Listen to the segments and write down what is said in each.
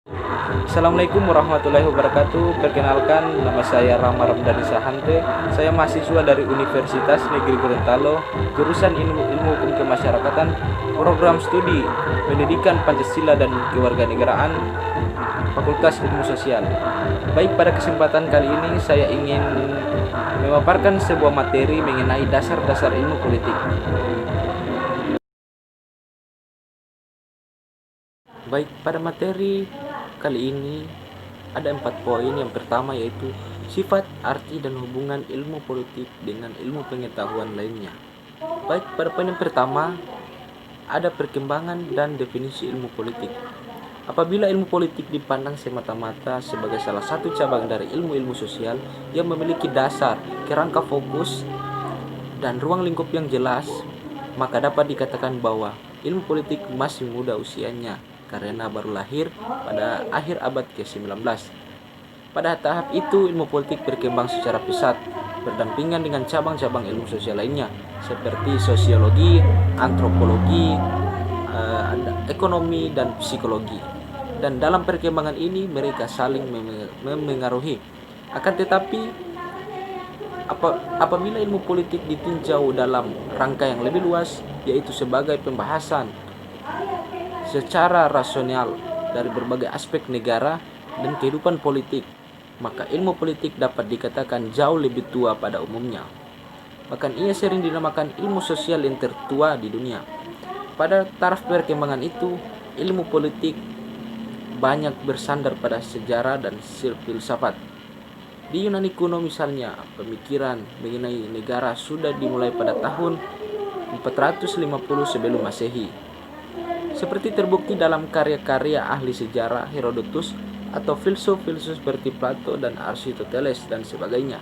Assalamualaikum warahmatullahi wabarakatuh. Perkenalkan, nama saya Rama Ramdhani Sahante. Saya mahasiswa dari Universitas Negeri Gorontalo, jurusan Ilmu Hukum Kemasyarakatan, program studi Pendidikan Pancasila dan Kewarganegaraan, Fakultas Ilmu Sosial. Baik, pada kesempatan kali ini saya ingin memaparkan sebuah materi mengenai dasar-dasar ilmu politik. Baik, pada materi kali ini ada 4 poin. Yang pertama yaitu sifat, arti, dan hubungan ilmu politik dengan ilmu pengetahuan lainnya. Baik, pada poin yang pertama ada perkembangan dan definisi ilmu politik. Apabila ilmu politik dipandang semata-mata sebagai salah satu cabang dari ilmu-ilmu sosial yang memiliki dasar, kerangka fokus, dan ruang lingkup yang jelas, maka dapat dikatakan bahwa ilmu politik masih muda usianya karena baru lahir pada akhir abad ke-19. Pada tahap itu, ilmu politik berkembang secara pesat, berdampingan dengan cabang-cabang ilmu sosial lainnya seperti sosiologi, antropologi, ekonomi, dan psikologi. Dan dalam perkembangan ini mereka saling memengaruhi. Akan tetapi apabila ilmu politik ditinjau dalam rangka yang lebih luas, yaitu sebagai pembahasan secara rasional dari berbagai aspek negara dan kehidupan politik, maka ilmu politik dapat dikatakan jauh lebih tua pada umumnya. Bahkan ia sering dinamakan ilmu sosial yang tertua di dunia. Pada taraf perkembangan itu, ilmu politik banyak bersandar pada sejarah dan filsafat. Di Yunani kuno misalnya, pemikiran mengenai negara sudah dimulai pada tahun 450 sebelum Masehi. Seperti terbukti dalam karya-karya ahli sejarah Herodotus atau filsuf-filsuf seperti Plato dan Aristoteles dan sebagainya.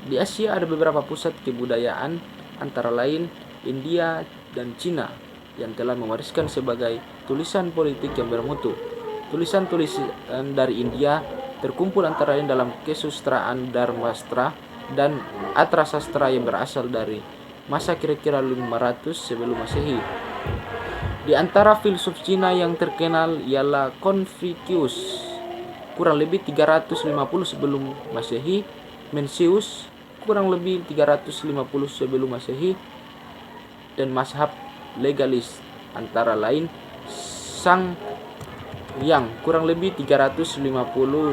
Di Asia ada beberapa pusat kebudayaan, antara lain India dan Cina, yang telah mewariskan sebagai tulisan politik yang bermutu. Tulisan-tulisan dari India terkumpul antara lain dalam kesusastraan Dharmasastra dan Atrasastra yang berasal dari masa kira-kira 500 sebelum Masehi. Di antara filsuf Cina yang terkenal ialah Confucius, kurang lebih 350 sebelum Masehi, Mencius, kurang lebih 350 sebelum Masehi, dan mazhab legalis antara lain Sang Yang, kurang lebih 350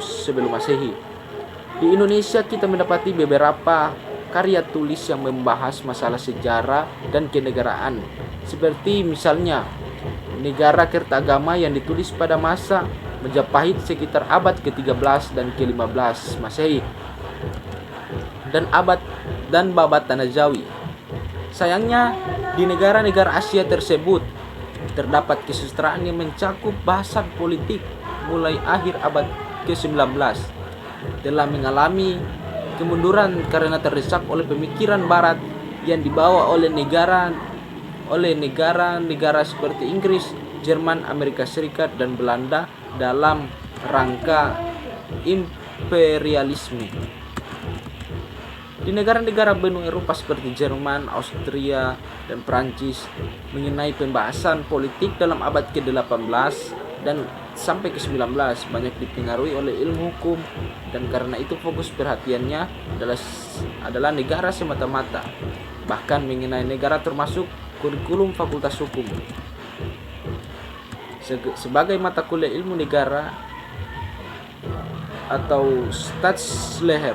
sebelum Masehi. Di Indonesia kita mendapati beberapa karya tulis yang membahas masalah sejarah dan kenegaraan, seperti misalnya Negara Kertagama yang ditulis pada masa Majapahit sekitar abad ke-13 dan ke-15 Masehi, dan Babat Tanah Jawi. Sayangnya, di negara-negara Asia tersebut terdapat kesusastraan yang mencakup bahasan politik mulai akhir abad ke-19 telah mengalami kemunduran karena terdesak oleh pemikiran barat yang dibawa oleh negara-negara seperti Inggris, Jerman, Amerika Serikat, dan Belanda dalam rangka imperialisme. Di negara-negara benua Eropa seperti Jerman, Austria, dan Prancis mengenai pembahasan politik dalam abad ke-18 dan sampai ke-19 banyak dipengaruhi oleh ilmu hukum, dan karena itu fokus perhatiannya adalah negara semata-mata, bahkan mengenai negara termasuk kurikulum Fakultas Hukum sebagai mata kuliah ilmu negara atau Staatsleer.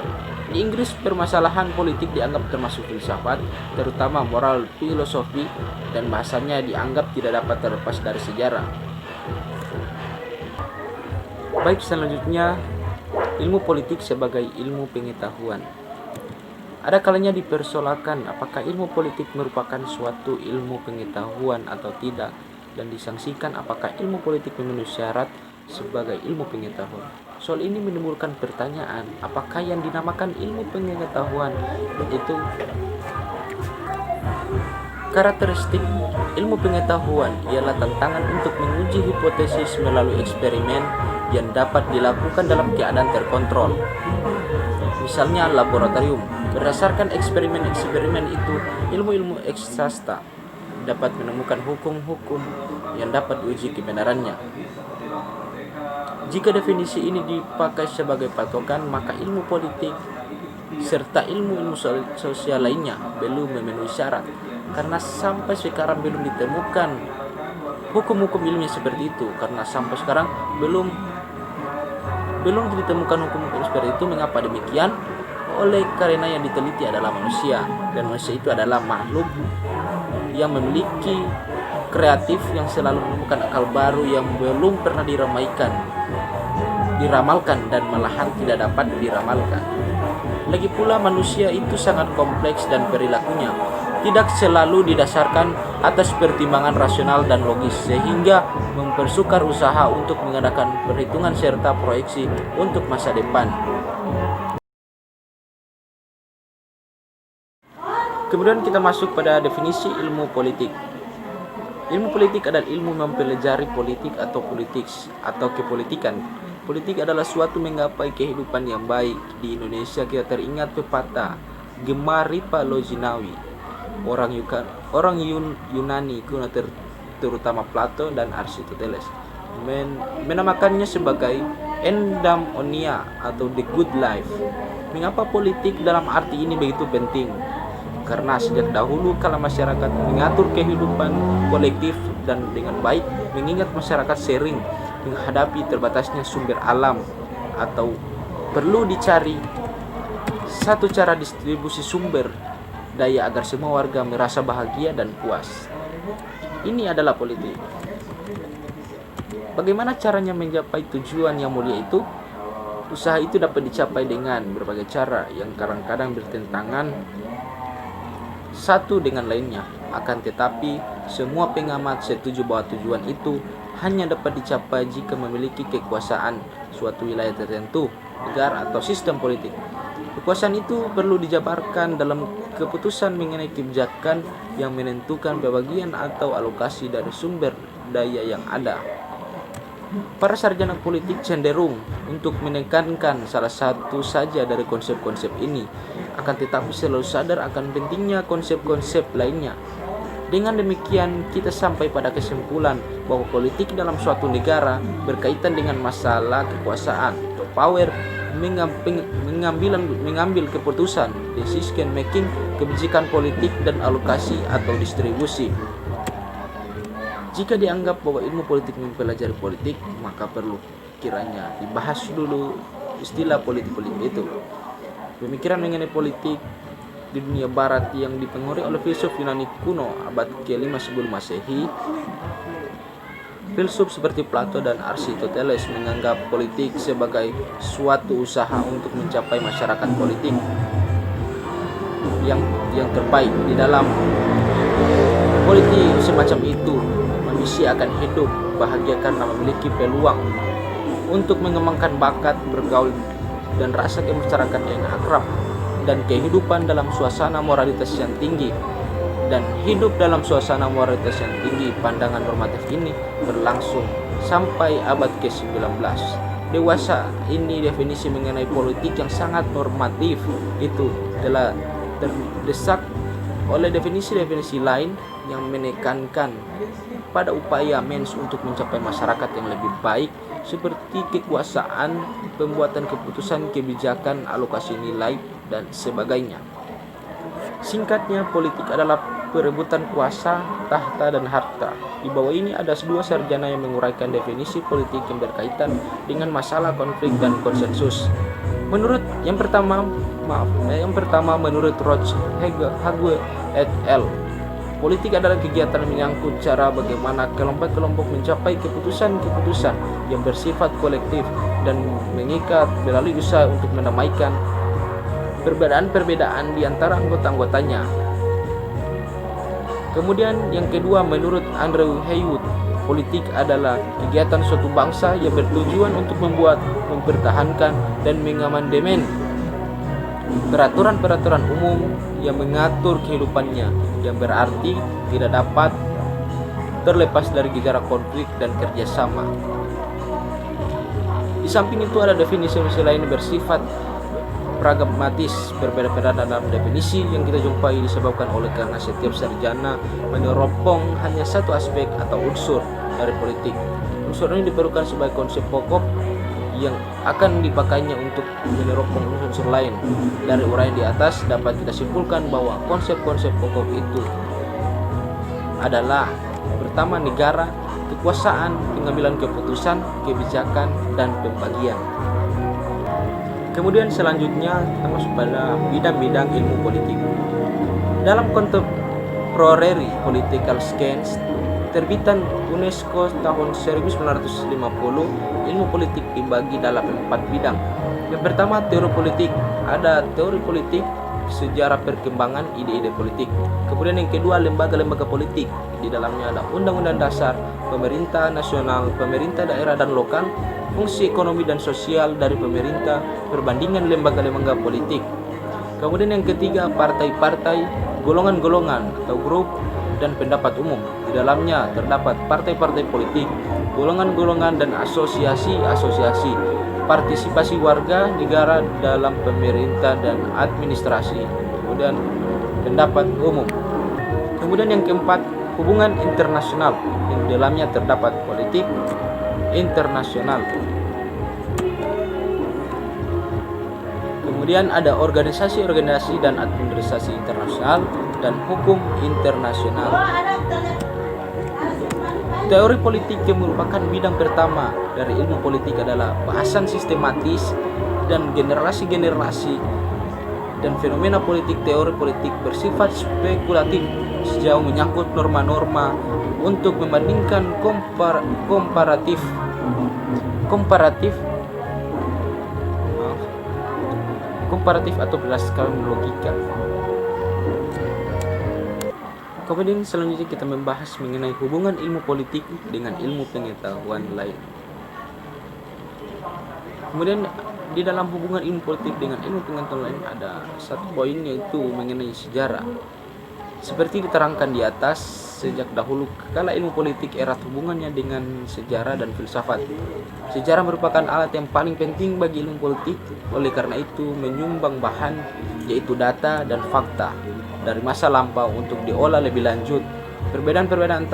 Di Inggris, permasalahan politik dianggap termasuk filsafat, terutama moral filosofi, dan bahasanya dianggap tidak dapat terlepas dari sejarah. Baik, selanjutnya ilmu politik sebagai ilmu pengetahuan. Ada kalanya dipersoalkan apakah ilmu politik merupakan suatu ilmu pengetahuan atau tidak, dan disangsikan apakah ilmu politik memenuhi syarat sebagai ilmu pengetahuan. Soal ini menimbulkan pertanyaan, apakah yang dinamakan ilmu pengetahuan itu karakteristik ilmu pengetahuan ialah tantangan untuk menguji hipotesis melalui eksperimen yang dapat dilakukan dalam keadaan terkontrol, misalnya laboratorium. Berdasarkan eksperimen-eksperimen itu, ilmu-ilmu eksakta dapat menemukan hukum-hukum yang dapat diuji kebenarannya. Jika definisi ini dipakai sebagai patokan, maka ilmu politik serta ilmu-ilmu sosial lainnya belum memenuhi syarat, karena sampai sekarang belum ditemukan hukum-hukum ilmiah seperti itu. Karena sampai sekarang belum ditemukan hukum-hukum seperti itu. Mengapa demikian? Oleh karena yang diteliti adalah manusia, dan manusia itu adalah makhluk yang memiliki kreatif, yang selalu menemukan akal baru yang belum pernah diramalkan dan malahan tidak dapat diramalkan. Lagi pula manusia itu sangat kompleks dan perilakunya tidak selalu didasarkan atas pertimbangan rasional dan logis, sehingga mempersukar usaha untuk mengadakan perhitungan serta proyeksi untuk masa depan. Kemudian kita masuk pada definisi ilmu politik. Ilmu politik adalah ilmu mempelajari politik atau politics atau kepolitikan. Politik adalah suatu menggapai kehidupan yang baik. Di Indonesia kita teringat pepatah Gemaripa Lojinawi, orang Yunani kuno terutama Plato dan Aristoteles menamakannya sebagai endaimonia atau the good life. Mengapa politik dalam arti ini begitu penting? Karena sejak dahulu kala masyarakat mengatur kehidupan kolektif dan dengan baik, mengingat masyarakat sering menghadapi terbatasnya sumber alam, atau perlu dicari satu cara distribusi sumber daya agar semua warga merasa bahagia dan puas. Ini adalah politik. Bagaimana caranya mencapai tujuan yang mulia itu? Usaha itu dapat dicapai dengan berbagai cara yang kadang-kadang bertentangan satu dengan lainnya. Akan tetapi, semua pengamat setuju bahwa tujuan itu hanya dapat dicapai jika memiliki kekuasaan suatu wilayah tertentu, negara atau sistem politik. Kekuasaan itu perlu dijabarkan dalam keputusan mengenai kebijakan yang menentukan pembagian atau alokasi dari sumber daya yang ada. Para sarjana politik cenderung untuk menekankan salah satu saja dari konsep-konsep ini, akan tetapi selalu sadar akan pentingnya konsep-konsep lainnya. Dengan demikian, kita sampai pada kesimpulan bahwa politik dalam suatu negara berkaitan dengan masalah kekuasaan atau power, mengambil keputusan, decision making, kebijakan politik, dan alokasi atau distribusi. Jika dianggap bahwa ilmu politik mempelajari politik, maka perlu kiranya dibahas dulu istilah politik itu. Pemikiran mengenai politik di dunia barat yang dipengaruhi oleh filsuf Yunani kuno abad ke-5 sebelum Masehi. Filsuf seperti Plato dan Aristoteles menganggap politik sebagai suatu usaha untuk mencapai masyarakat politik yang terbaik. Di dalam politik semacam itu, manusia akan hidup bahagia karena memiliki peluang untuk mengembangkan bakat, bergaul, dan rasa kemasyarakatan yang akrab, dan kehidupan dalam suasana moralitas yang tinggi. Dan hidup dalam suasana moralitas yang tinggi, pandangan normatif ini berlangsung sampai abad ke-19. Dewasa ini definisi mengenai politik yang sangat normatif itu telah terdesak oleh definisi-definisi lain yang menekankan pada upaya mens untuk mencapai masyarakat yang lebih baik, seperti kekuasaan, pembuatan keputusan, kebijakan, alokasi nilai, dan sebagainya. Singkatnya, politik adalah perebutan kuasa, tahta, dan harta. Di bawah ini ada dua sarjana yang menguraikan definisi politik yang berkaitan dengan masalah konflik dan konsensus. Yang pertama menurut Roch Hague et al. Politik adalah kegiatan menyangkut cara bagaimana kelompok-kelompok mencapai keputusan-keputusan yang bersifat kolektif dan mengikat melalui usaha untuk mendamaikan perbedaan-perbedaan di antara anggota-anggotanya. Kemudian yang kedua menurut Andrew Haywood, politik adalah kegiatan suatu bangsa yang bertujuan untuk mempertahankan dan mengamandemen peraturan-peraturan umum yang mengatur kehidupannya, yang berarti tidak dapat terlepas dari gejala konflik dan kerjasama. Di samping itu ada definisi lain bersifat pragmatis, berbeda-beda dalam definisi yang kita jumpai disebabkan oleh karena setiap sarjana meneropong hanya satu aspek atau unsur dari politik. Unsur ini diperlukan sebagai konsep pokok yang akan dipakainya untuk meneropong unsur lain. Dari uraian di atas dapat kita simpulkan bahwa konsep-konsep pokok itu adalah pertama, negara, kekuasaan, pengambilan keputusan, kebijakan, dan pembagian. Kemudian selanjutnya kita masuk pada bidang-bidang ilmu politik. Dalam Contemporary Political Science terbitan UNESCO tahun 1950, ilmu politik dibagi dalam 4 bidang. Yang pertama, teori politik. Ada teori politik, sejarah perkembangan ide-ide politik. Kemudian yang kedua, lembaga-lembaga politik. Di dalamnya ada undang-undang dasar, pemerintah nasional, pemerintah daerah dan lokal, fungsi ekonomi dan sosial dari pemerintah, perbandingan lembaga-lembaga politik. Kemudian yang ketiga, partai-partai, golongan-golongan atau grup, dan pendapat umum. Di dalamnya terdapat partai-partai politik, golongan-golongan, dan asosiasi-asosiasi, partisipasi warga negara dalam pemerintah dan administrasi. Kemudian pendapat umum. Kemudian yang keempat, hubungan internasional, yang di dalamnya terdapat politik internasional. Kemudian ada organisasi-organisasi dan administrasi internasional dan hukum internasional. Teori politik yang merupakan bidang pertama dari ilmu politik adalah bahasan sistematis dan generasi-generasi dan fenomena politik. Teori politik bersifat spekulatif sejauh menyangkut norma-norma untuk membandingkan komparatif atau berdasarkan logika. Kemudian selanjutnya kita membahas mengenai hubungan ilmu politik dengan ilmu pengetahuan lain. Kemudian di dalam hubungan ilmu politik dengan ilmu pengetahuan lain ada satu poin, yaitu mengenai sejarah. Seperti diterangkan di atas, sejak dahulu kala ilmu politik erat hubungannya dengan sejarah dan filsafat. Sejarah merupakan alat yang paling penting bagi ilmu politik, oleh karena itu menyumbang bahan, yaitu data dan fakta dari masa lampau untuk diolah lebih lanjut. Perbedaan-perbedaan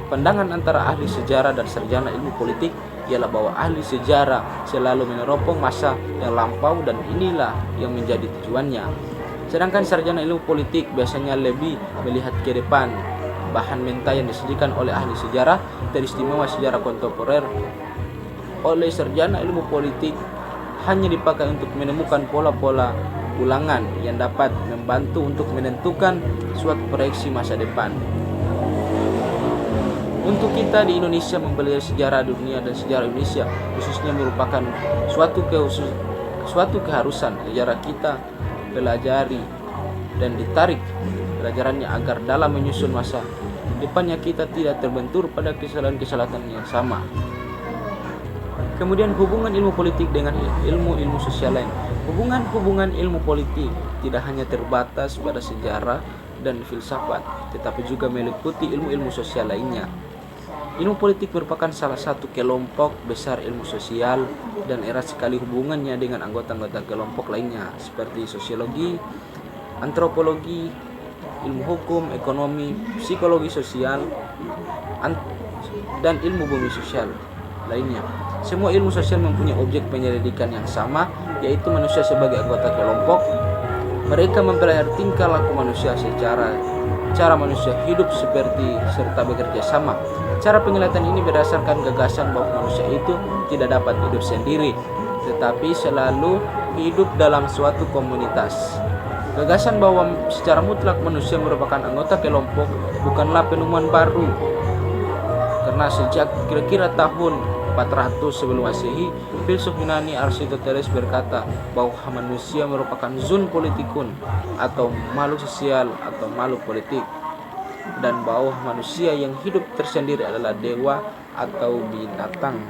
pandangan antara ahli sejarah dan sarjana ilmu politik ialah bahwa ahli sejarah selalu meneropong masa yang lampau dan inilah yang menjadi tujuannya. Sedangkan sarjana ilmu politik biasanya lebih melihat ke depan. Bahan mentah yang disajikan oleh ahli sejarah, teristimewa sejarah kontemporer, oleh sarjana ilmu politik hanya dipakai untuk menemukan pola-pola ulangan yang dapat membantu untuk menentukan suatu proyeksi masa depan. Untuk kita di Indonesia, mempelajari sejarah dunia dan sejarah Indonesia khususnya merupakan suatu keharusan. Sejarah kita pelajari dan ditarik pelajarannya agar dalam menyusun masa depannya kita tidak terbentur pada kesalahan-kesalahan yang sama. Kemudian hubungan ilmu politik dengan ilmu-ilmu sosial lain. Hubungan ilmu politik tidak hanya terbatas pada sejarah dan filsafat, tetapi juga meliputi ilmu-ilmu sosial lainnya. Ilmu politik merupakan salah satu kelompok besar ilmu sosial dan erat sekali hubungannya dengan anggota-anggota kelompok lainnya seperti sosiologi, antropologi, ilmu hukum, ekonomi, psikologi sosial, dan ilmu bumi sosial lainnya. Semua ilmu sosial mempunyai objek penyelidikan yang sama, yaitu manusia sebagai anggota kelompok. Mereka mempelajari tingkah laku manusia cara manusia hidup seperti serta bekerja sama. Cara penglihatan ini berdasarkan gagasan bahwa manusia itu tidak dapat hidup sendiri, tetapi selalu hidup dalam suatu komunitas. Gagasan bahwa secara mutlak manusia merupakan anggota kelompok bukanlah penemuan baru, karena sejak kira-kira tahun 400 sebelum Masehi, filsuf Yunani Aristoteles berkata bahwa manusia merupakan zoon politikun atau makhluk sosial atau makhluk politik, dan bahwa manusia yang hidup tersendiri adalah dewa atau binatang.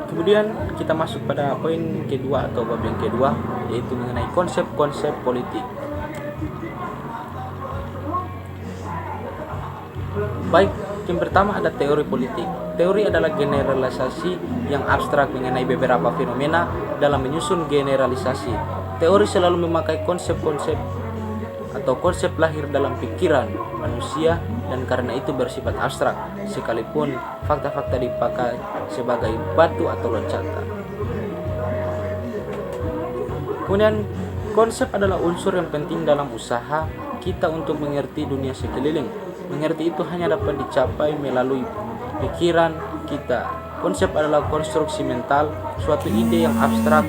Kemudian kita masuk pada poin kedua atau bab yang kedua, yaitu mengenai konsep-konsep politik. Baik, yang pertama ada teori politik. Teori adalah generalisasi yang abstrak mengenai beberapa fenomena dalam menyusun generalisasi. Teori selalu memakai konsep-konsep atau konsep lahir dalam pikiran manusia dan karena itu bersifat abstrak, sekalipun fakta-fakta dipakai sebagai batu atau loncatan. Kemudian konsep adalah unsur yang penting dalam usaha kita untuk mengerti dunia sekeliling. Mengerti itu hanya dapat dicapai melalui pikiran kita. Konsep adalah konstruksi mental, suatu ide yang abstrak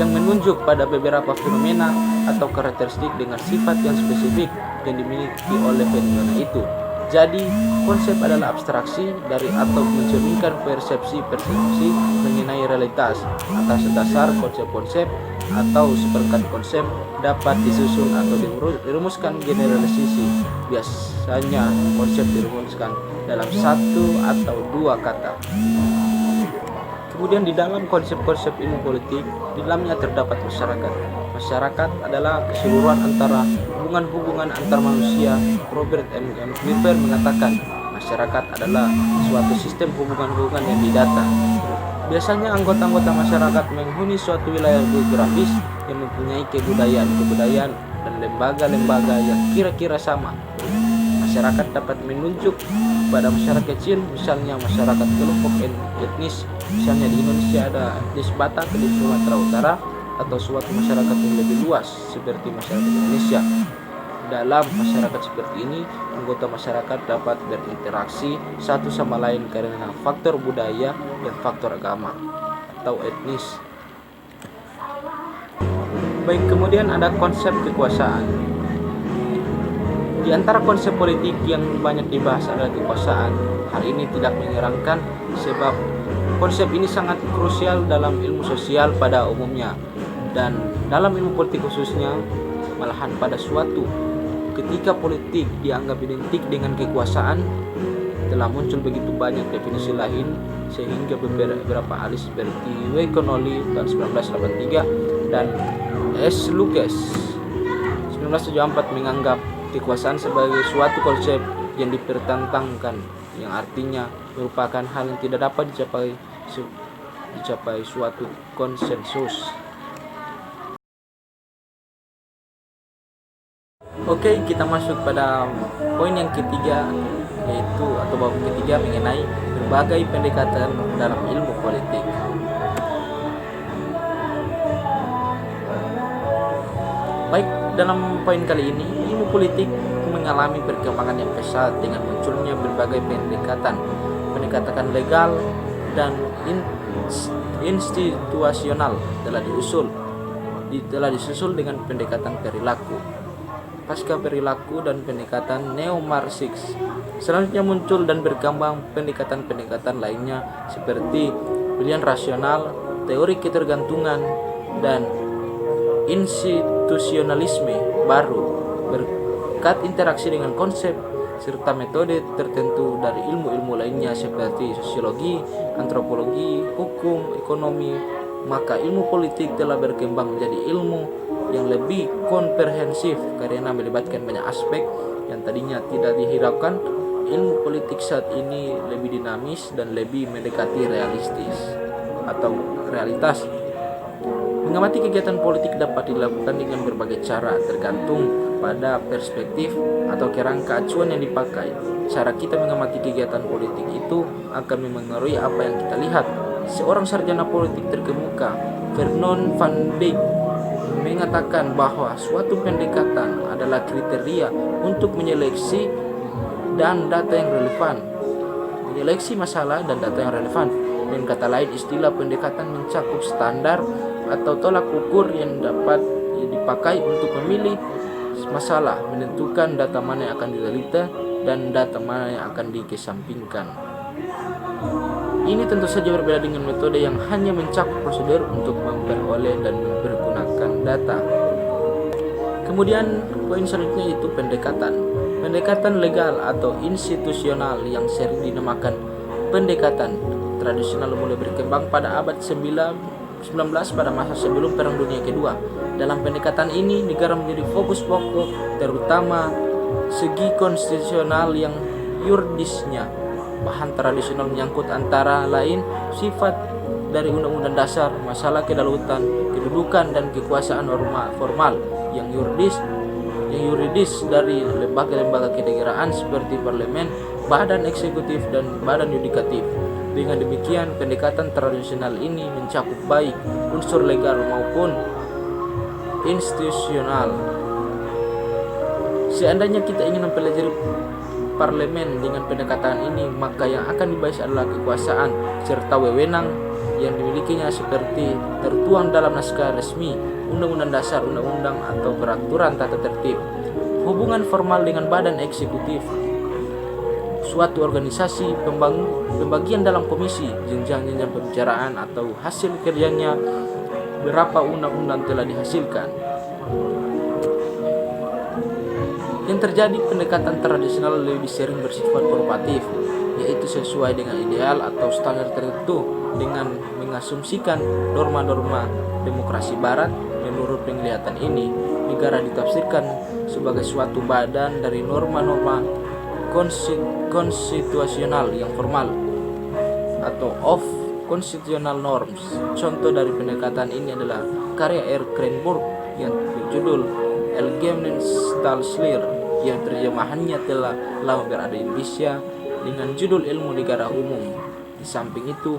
yang menunjuk pada beberapa fenomena atau karakteristik dengan sifat yang spesifik yang dimiliki oleh fenomena itu. Jadi, konsep adalah abstraksi dari atau mencerminkan persepsi-persepsi mengenai realitas. Atas dasar konsep-konsep atau seperangkat konsep dapat disusun atau dirumuskan generalisasi. Biasanya konsep dirumuskan dalam satu atau dua kata. Kemudian di dalam konsep-konsep ilmu politik, di dalamnya terdapat masyarakat. Masyarakat adalah keseluruhan antara hubungan-hubungan antar manusia. Robert M. Clifford mengatakan, masyarakat adalah suatu sistem hubungan-hubungan yang didata. Biasanya anggota-anggota masyarakat menghuni suatu wilayah geografis yang mempunyai kebudayaan dan lembaga-lembaga yang kira-kira sama. Masyarakat dapat menunjuk pada masyarakat kecil, misalnya masyarakat kelompok etnis, misalnya di Indonesia ada etnis Batak di Sumatera Utara, atau suatu masyarakat yang lebih luas seperti masyarakat Indonesia. Dalam masyarakat seperti ini, anggota masyarakat dapat berinteraksi satu sama lain karena faktor budaya dan faktor agama atau etnis. Baik, kemudian ada konsep kekuasaan. Di antara konsep politik yang banyak dibahas adalah kekuasaan. Hal ini tidak menyeramkan sebab konsep ini sangat krusial dalam ilmu sosial pada umumnya dan dalam ilmu politik khususnya. Malahan pada suatu ketika politik dianggap identik dengan kekuasaan, telah muncul begitu banyak definisi lain sehingga beberapa ahli seperti W. Connolly tahun 1983 dan S. Lucas 1974 menganggap kekuasaan sebagai suatu konsep yang dipertentangkan, yang artinya merupakan hal yang tidak dapat dicapai suatu konsensus. Oke, kita masuk pada poin yang ketiga, yaitu atau bab ketiga mengenai berbagai pendekatan dalam ilmu politik. Baik, dalam poin kali ini, ilmu politik mengalami perkembangan yang pesat dengan munculnya berbagai pendekatan legal dan institusional telah disusul dengan pendekatan perilaku, pasca perilaku dan pendekatan neo-Marxis. Selanjutnya muncul dan berkembang pendekatan-pendekatan lainnya seperti pilihan rasional, teori ketergantungan, dan institusionalisme baru berkat interaksi dengan konsep serta metode tertentu dari ilmu-ilmu lainnya seperti sosiologi, antropologi, hukum, ekonomi. Maka ilmu politik telah berkembang menjadi ilmu yang lebih komprehensif karena melibatkan banyak aspek yang tadinya tidak dihiraukan. Ilmu politik saat ini lebih dinamis dan lebih mendekati realistis atau realitas. Mengamati kegiatan politik dapat dilakukan dengan berbagai cara, tergantung pada perspektif atau kerangka acuan yang dipakai. Cara kita mengamati kegiatan politik itu akan memengaruhi apa yang kita lihat. Seorang sarjana politik terkemuka, Vernon van Dijk, mengatakan bahwa suatu pendekatan adalah kriteria untuk menyeleksi dan data yang relevan. Menyeleksi masalah dan data yang relevan. Dengan kata lain, istilah pendekatan mencakup standar atau tolak ukur yang dapat dipakai untuk memilih masalah, menentukan data mana yang akan diteliti dan data mana yang akan dikesampingkan. Ini tentu saja berbeda dengan metode yang hanya mencakup prosedur untuk memperoleh dan mempergunakan data. Kemudian poin selanjutnya itu pendekatan legal atau institusional yang sering dinamakan pendekatan tradisional mulai berkembang pada abad 19 pada masa sebelum Perang Dunia Kedua. Dalam pendekatan ini, negara menjadi fokus pokok, terutama segi konstitusional yang yuridisnya. Bahan tradisional menyangkut antara lain sifat dari undang-undang dasar, masalah kedaulatan, kedudukan dan kekuasaan formal yang yuridis dari lembaga-lembaga kenegaraan seperti parlemen, badan eksekutif dan badan yudikatif. Dengan demikian, pendekatan tradisional ini mencakup baik unsur legal maupun institusional. Seandainya kita ingin mempelajari parlemen dengan pendekatan ini, maka yang akan dibahas adalah kekuasaan serta wewenang yang dimilikinya seperti tertuang dalam naskah resmi, undang-undang dasar, undang-undang atau peraturan tata tertib. Hubungan formal dengan badan eksekutif suatu organisasi, pembagian dalam komisi, jenjang-jenjang pembicaraan atau hasil kerjanya, berapa undang-undang telah dihasilkan. Yang terjadi, pendekatan tradisional lebih sering bersifat normatif, yaitu sesuai dengan ideal atau standar tertentu dengan mengasumsikan norma-norma demokrasi barat. Menurut penglihatan ini, negara ditafsirkan sebagai suatu badan dari norma-norma konstitusional yang formal atau of constitutional norms. Contoh dari pendekatan ini adalah karya R. Krenburg yang berjudul Allgemeine Staatsleer yang terjemahannya telah lama berada di Indonesia dengan judul Ilmu Negara Umum. Di samping itu,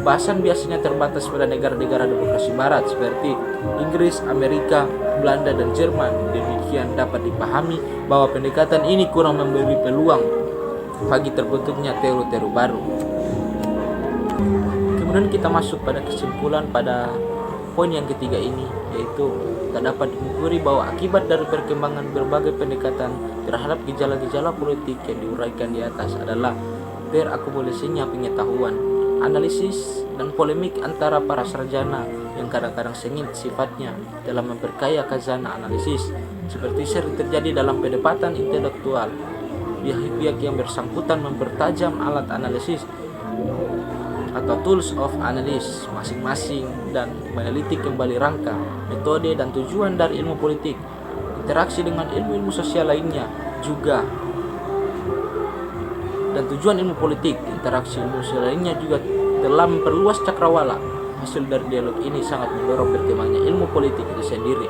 bahasan biasanya terbatas pada negara-negara demokrasi barat seperti Inggris, Amerika, Belanda, dan Jerman. Demikian dapat dipahami bahwa pendekatan ini kurang memberi peluang bagi terbentuknya teori-teori baru. Kemudian kita masuk pada kesimpulan pada poin yang ketiga ini, yaitu dapat diukur bahwa akibat dari perkembangan berbagai pendekatan terhadap gejala-gejala politik yang diuraikan di atas adalah terakumulasinya pengetahuan, analisis, dan polemik antara para sarjana yang kadang-kadang sengit sifatnya dalam memperkaya khazanah analisis, seperti sering terjadi dalam perdebatan intelektual. Pihak-pihak yang bersangkutan mempertajam alat analisis atau tools of analysis masing-masing dan meneliti kembali rangka, metode, dan tujuan dari ilmu politik. Interaksi dengan ilmu-ilmu sosial lainnya juga dan tujuan ilmu politik, interaksi ilmu sosial lainnya juga telah memperluas cakrawala. Hasil dari dialog ini sangat mendorong berkembangnya ilmu politik itu sendiri,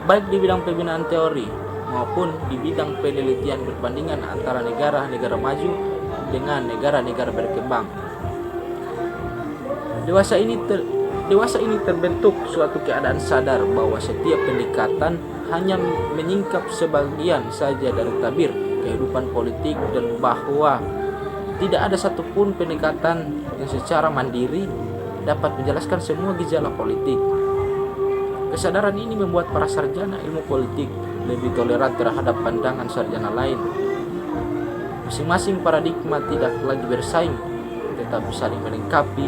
baik di bidang pembinaan teori maupun di bidang penelitian perbandingan antara negara-negara maju dengan negara-negara berkembang. Dewasa ini terbentuk suatu keadaan sadar bahwa setiap pendekatan hanya menyingkap sebagian saja dari tabir kehidupan politik dan bahwa tidak ada satupun pendekatan yang secara mandiri dapat menjelaskan semua gejala politik. Kesadaran ini membuat para sarjana ilmu politik lebih toleran terhadap pandangan sarjana lain. Masing-masing paradigma tidak lagi bersaing, tetapi saling melengkapi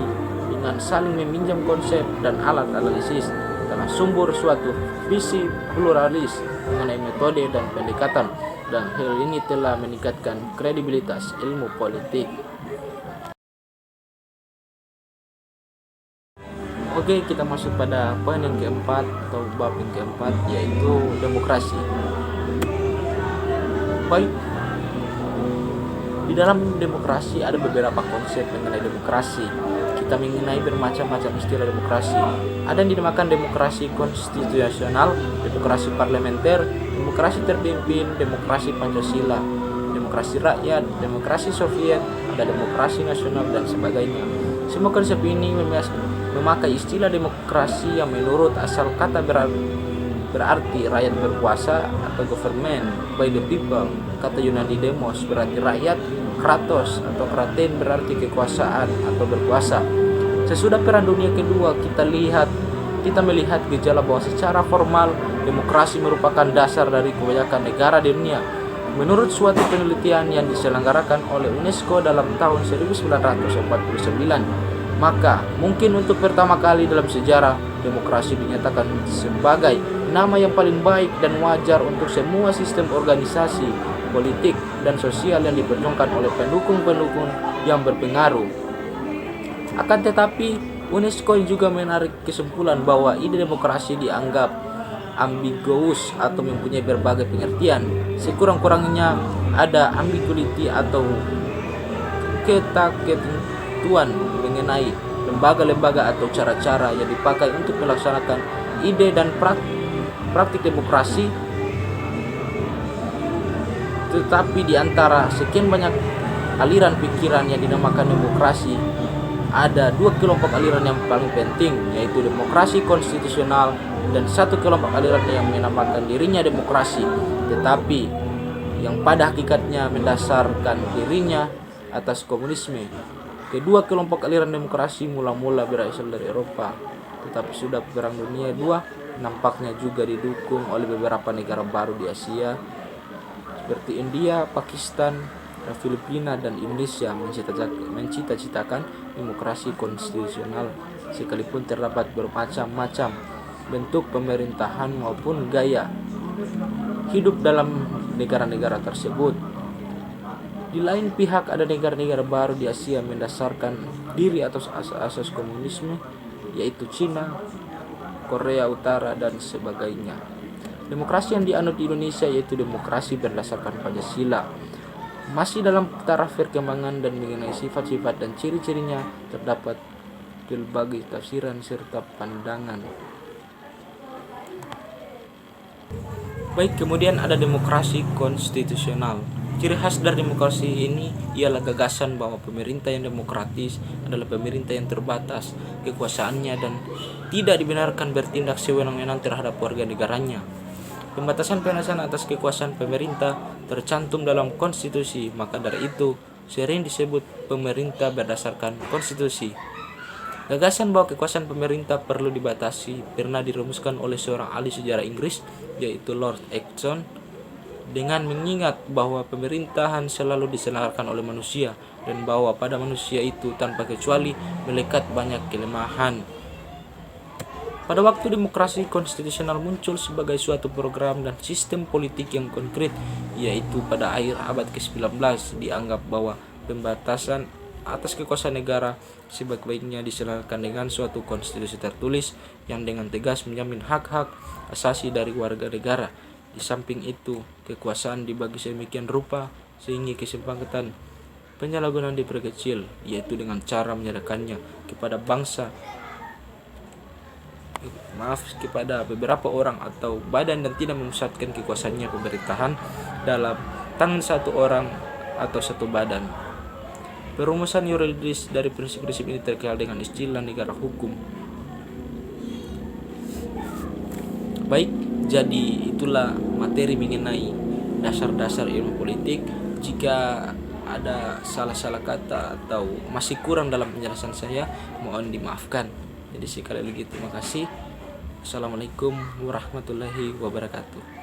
dengan saling meminjam konsep dan alat analisis telah sumber suatu visi pluralis mengenai metode dan pendekatan, dan hal ini telah meningkatkan kredibilitas ilmu politik. Oke, kita masuk pada poin yang keempat atau bab yang keempat, yaitu demokrasi. Baik, di dalam demokrasi ada beberapa konsep mengenai demokrasi. Kita mengenai bermacam-macam istilah demokrasi. Ada yang dinamakan demokrasi konstitusional, demokrasi parlementer, demokrasi terpimpin, demokrasi Pancasila, demokrasi rakyat, demokrasi Soviet, ada demokrasi nasional, dan sebagainya. Semua konsep ini memakai istilah demokrasi yang menurut asal kata berarti rakyat berkuasa atau government by the people. Kata Yunani demos berarti rakyat, kratos atau kraten berarti kekuasaan atau berkuasa. Sesudah Perang Dunia Kedua kita melihat gejala bahwa secara formal demokrasi merupakan dasar dari kebanyakan negara di dunia. Menurut suatu penelitian yang diselenggarakan oleh UNESCO dalam tahun 1949, maka mungkin untuk pertama kali dalam sejarah demokrasi dinyatakan sebagai nama yang paling baik dan wajar untuk semua sistem organisasi, politik, dan sosial yang diperjuangkan oleh pendukung-pendukung yang berpengaruh. Akan tetapi, UNESCO juga menarik kesimpulan bahwa ide demokrasi dianggap ambiguous atau mempunyai berbagai pengertian. Sekurang-kurangnya ada ambiguity atau ketakutan mengenai lembaga-lembaga atau cara-cara yang dipakai untuk melaksanakan ide dan praktik demokrasi. Tetapi di antara sekian banyak aliran pikiran yang dinamakan demokrasi, ada dua kelompok aliran yang paling penting, yaitu demokrasi konstitusional dan satu kelompok aliran yang menamakan dirinya demokrasi, tetapi yang pada hakikatnya mendasarkan dirinya atas komunisme. Kedua kelompok aliran demokrasi mula-mula berasal dari Eropa, tetapi sudah Perang Dunia II nampaknya juga didukung oleh beberapa negara baru di Asia seperti India, Pakistan, Filipina, dan Indonesia mencita-citakan demokrasi konstitusional, sekalipun terdapat bermacam-macam bentuk pemerintahan maupun gaya hidup dalam negara-negara tersebut. Di lain pihak, ada negara-negara baru di Asia mendasarkan diri atas asas komunisme, yaitu Cina, Korea Utara, dan sebagainya. Demokrasi yang dianut di Indonesia yaitu demokrasi berdasarkan Pancasila. Masih dalam taraf perkembangan dan mengenai sifat-sifat dan ciri-cirinya terdapat berbagai tafsiran serta pandangan. Baik, kemudian ada demokrasi konstitusional. Ciri khas dari demokrasi ini ialah gagasan bahwa pemerintah yang demokratis adalah pemerintah yang terbatas kekuasaannya dan tidak dibenarkan bertindak sewenang-wenang terhadap warga negaranya. Pembatasan atas kekuasaan pemerintah tercantum dalam konstitusi, maka dari itu sering disebut pemerintah berdasarkan konstitusi. Gagasan bahwa kekuasaan pemerintah perlu dibatasi pernah dirumuskan oleh seorang ahli sejarah Inggris, yaitu Lord Acton, dengan mengingat bahwa pemerintahan selalu diselenggarakan oleh manusia dan bahwa pada manusia itu tanpa kecuali melekat banyak kelemahan. Pada waktu demokrasi konstitusional muncul sebagai suatu program dan sistem politik yang konkret, yaitu pada akhir abad ke-19 dianggap bahwa pembatasan atas kekuasaan negara sebaik-baiknya diselenggarakan dengan suatu konstitusi tertulis yang dengan tegas menjamin hak-hak asasi dari warga negara. Di samping itu, kekuasaan dibagi sedemikian rupa sehingga kesepakatan penyalahgunaan diperkecil, yaitu dengan cara menyerahkannya kepada kepada beberapa orang atau badan dan tidak memusatkan kekuasaannya pemerintahan dalam tangan satu orang atau satu badan. Perumusan yuridis dari prinsip-prinsip ini terkenal dengan istilah negara hukum. Baik, jadi itulah materi mengenai dasar-dasar ilmu politik. Jika ada salah-salah kata atau masih kurang dalam penjelasan saya, mohon dimaafkan. Jadi sekali lagi terima kasih. Assalamualaikum warahmatullahi wabarakatuh.